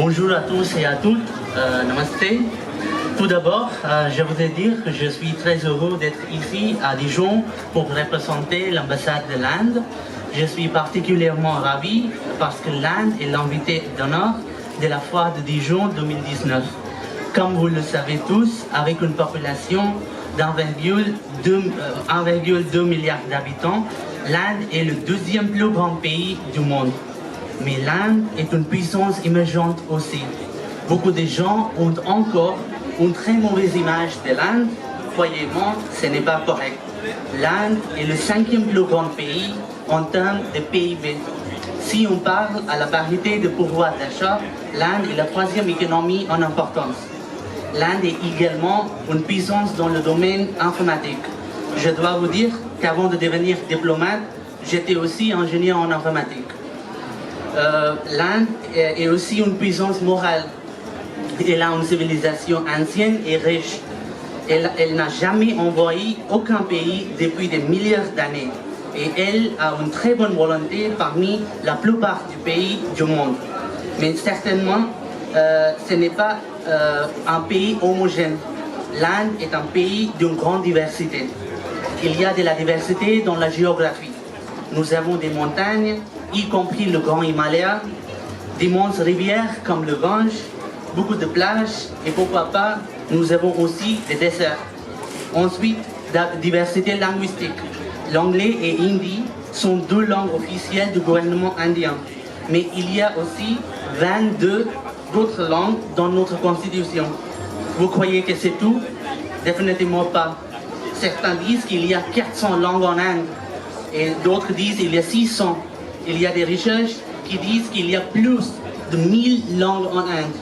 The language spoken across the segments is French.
Bonjour à tous et à toutes, namasté. Tout d'abord, je voudrais dire que je suis très heureux d'être ici à Dijon pour représenter l'ambassade de l'Inde. Je suis particulièrement ravi parce que l'Inde est l'invité d'honneur de la foire de Dijon 2019. Comme vous le savez tous, avec une population d'1,2 milliard d'habitants, l'Inde est le deuxième plus grand pays du monde. Mais l'Inde est une puissance émergente aussi. Beaucoup de gens ont encore une très mauvaise image de l'Inde. Croyez-moi, ce n'est pas correct. L'Inde est le 5e plus grand pays en termes de PIB. Si on parle à la parité de pouvoir d'achat, l'Inde est la 3e économie en importance. L'Inde est également une puissance dans le domaine informatique. Je dois vous dire qu'avant de devenir diplomate, j'étais aussi ingénieur en informatique. L'Inde est aussi une puissance morale. Elle a une civilisation ancienne et riche. Elle n'a jamais envahi aucun pays depuis des milliards d'années. Et elle a une très bonne volonté parmi la plupart des pays du monde. Mais certainement, ce n'est pas un pays homogène. L'Inde est un pays d'une grande diversité. Il y a de la diversité dans la géographie. Nous avons des montagnes, y compris le Grand Himalaya, d'immenses rivières comme le Gange, beaucoup de plages et pourquoi pas, nous avons aussi des déserts. Ensuite, la diversité linguistique. L'anglais et l'hindi sont 2 langues officielles du gouvernement indien. Mais il y a aussi 22 d'autres langues dans notre constitution. Vous croyez que c'est tout? Définitivement pas. Certains disent qu'il y a 400 langues en Inde et d'autres disent qu'il y a 600. Il y a des recherches qui disent qu'il y a plus de 1000 langues en Inde.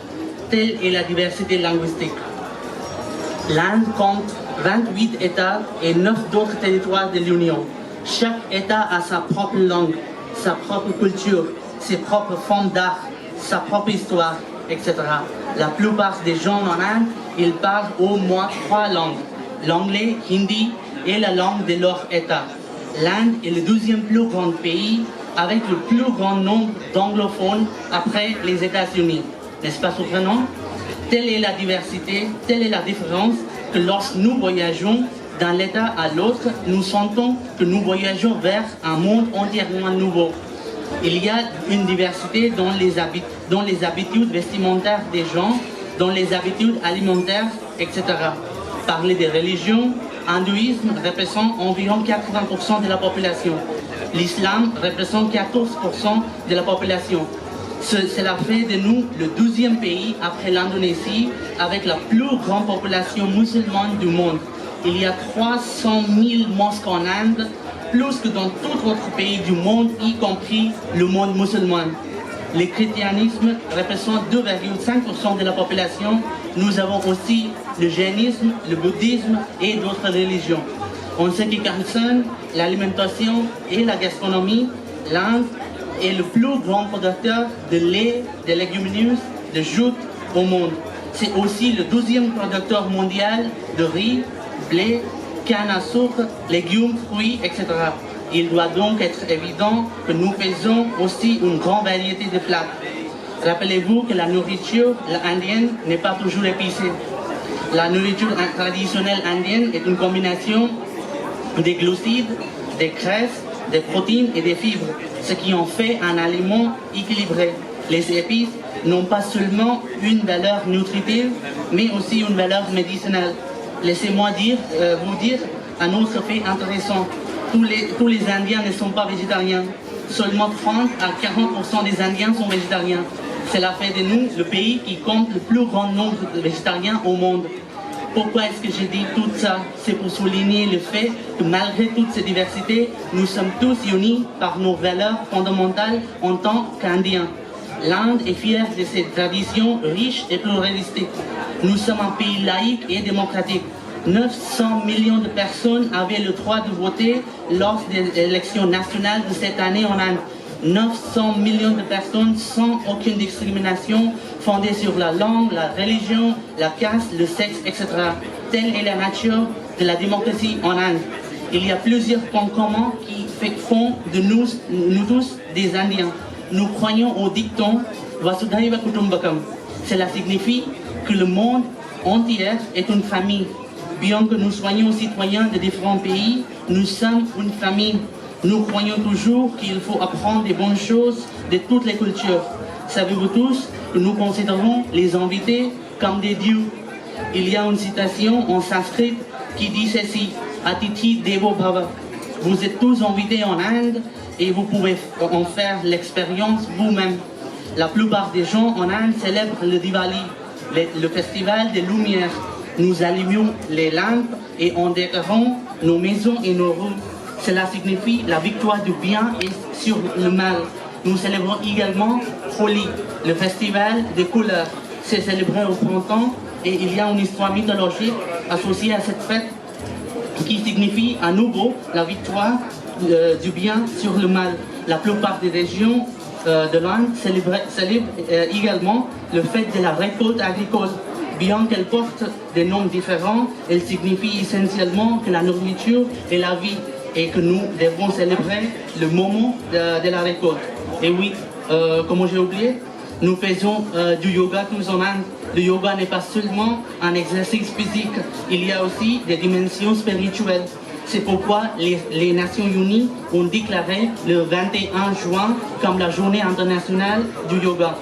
Telle est la diversité linguistique. L'Inde compte 28 États et 9 d'autres territoires de l'Union. Chaque État a sa propre langue, sa propre culture, ses propres formes d'art, sa propre histoire, etc. La plupart des gens en Inde, ils parlent au moins 3 langues, l'anglais, hindi et la langue de leur État. L'Inde est le 12e plus grand pays avec le plus grand nombre d'anglophones après les États-Unis. N'est-ce pas surprenant? Telle est la diversité, telle est la différence que lorsque nous voyageons d'un État à l'autre, nous sentons que nous voyageons vers un monde entièrement nouveau. Il y a une diversité dans les habitudes vestimentaires des gens, dans les habitudes alimentaires, etc. Parler des religions, l'hindouisme représente environ 80% de la population. L'islam représente 14% de la population. Cela fait de nous le 12e pays après l'Indonésie avec la plus grande population musulmane du monde. Il y a 300 000 mosquées en Inde, plus que dans tout autre pays du monde, y compris le monde musulman. Le christianisme représente 2,5% de la population. Nous avons aussi le jainisme, le bouddhisme et d'autres religions. En ce qui concerne l'alimentation et la gastronomie, l'Inde est le plus grand producteur de lait, de légumineuses, de jute au monde. C'est aussi le 12e producteur mondial de riz, blé, canne à sucre, légumes, fruits, etc. Il doit donc être évident que nous faisons aussi une grande variété de plats. Rappelez-vous que la nourriture indienne n'est pas toujours épicée. La nourriture traditionnelle indienne est une combination des glucides, des graisses, des protéines et des fibres, ce qui en fait un aliment équilibré. Les épices n'ont pas seulement une valeur nutritive, mais aussi une valeur médicinale. Laissez-moi vous dire un autre fait intéressant. Tous les Indiens ne sont pas végétariens. Seulement 30 à 40% des Indiens sont végétariens. Cela fait de nous le pays qui compte le plus grand nombre de végétariens au monde. Pourquoi est-ce que je dis tout ça? C'est pour souligner le fait que malgré toute cette diversité, nous sommes tous unis par nos valeurs fondamentales en tant qu'Indiens. L'Inde est fière de ses traditions riches et pluralistiques. Nous sommes un pays laïque et démocratique. 900 millions de personnes avaient le droit de voter lors des élections nationales de cette année en Inde. 900 millions de personnes sans aucune discrimination fondée sur la langue, la religion, la caste, le sexe, etc. Telle est la nature de la démocratie en Inde. Il y a plusieurs points communs qui font de nous tous des Indiens. nous croyons au dicton Vasudhaiva Kutumbakam. Cela signifie que le monde entier est une famille. Bien que nous soyons citoyens de différents pays, nous sommes une famille. Nous croyons toujours qu'il faut apprendre des bonnes choses de toutes les cultures. Savez-vous tous que nous considérons les invités comme des dieux? Il y a une citation en sanskrit qui dit ceci: Atiti Devo Bhava. Vous êtes tous invités en Inde et vous pouvez en faire l'expérience vous-même. La plupart des gens en Inde célèbrent le Diwali, le festival des Lumières. Nous allumons les lampes et on décorons nos maisons et nos rues. Cela signifie la victoire du bien sur le mal. Nous célébrons également Holi, le festival des couleurs. C'est célébré au printemps et il y a une histoire mythologique associée à cette fête qui signifie à nouveau la victoire du bien sur le mal. La plupart des régions de l'Inde célèbrent également le fête de la récolte agricole. Bien qu'elle porte des noms différents, elle signifie essentiellement que la nourriture est la vie et que nous devons célébrer le moment de la récolte. Et oui, comme j'ai oublié, nous faisons du yoga tous en Inde. Le yoga n'est pas seulement un exercice physique, il y a aussi des dimensions spirituelles. C'est pourquoi les Nations Unies ont déclaré le 21 juin comme la journée internationale du yoga.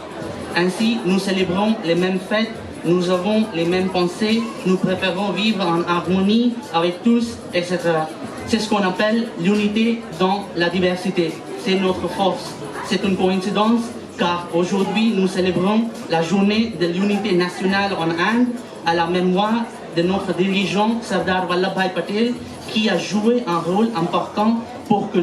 Ainsi, nous célébrons les mêmes fêtes, nous avons les mêmes pensées, nous préférons vivre en harmonie avec tous, etc. C'est ce qu'on appelle l'unité dans la diversité. C'est notre force. C'est une coïncidence car aujourd'hui nous célébrons la journée de l'unité nationale en Inde à la mémoire de notre dirigeant Sardar Vallabhbhai Patel qui a joué un rôle important pour que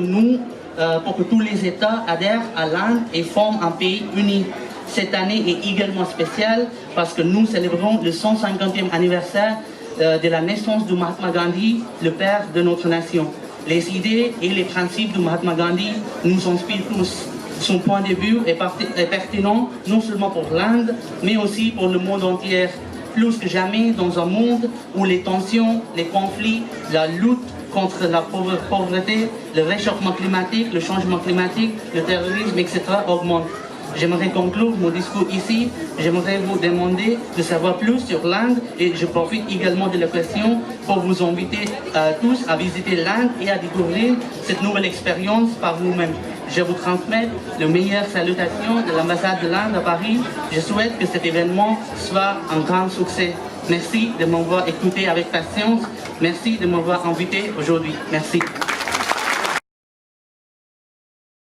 tous les États adhèrent à l'Inde et forment un pays uni. Cette année est également spéciale parce que nous célébrons le 150e anniversaire de la naissance de Mahatma Gandhi, le père de notre nation. Les idées et les principes de Mahatma Gandhi nous inspirent tous. Son point de vue est pertinent non seulement pour l'Inde, mais aussi pour le monde entier. Plus que jamais dans un monde où les tensions, les conflits, la lutte contre la pauvreté, le réchauffement climatique, le changement climatique, le terrorisme, etc. augmentent. J'aimerais conclure mon discours ici. J'aimerais vous demander de savoir plus sur l'Inde et je profite également de l'occasion pour vous inviter tous à visiter l'Inde et à découvrir cette nouvelle expérience par vous-même. Je vous transmets les meilleures salutations de l'ambassade de l'Inde à Paris. Je souhaite que cet événement soit un grand succès. Merci de m'avoir écouté avec patience. Merci de m'avoir invité aujourd'hui. Merci.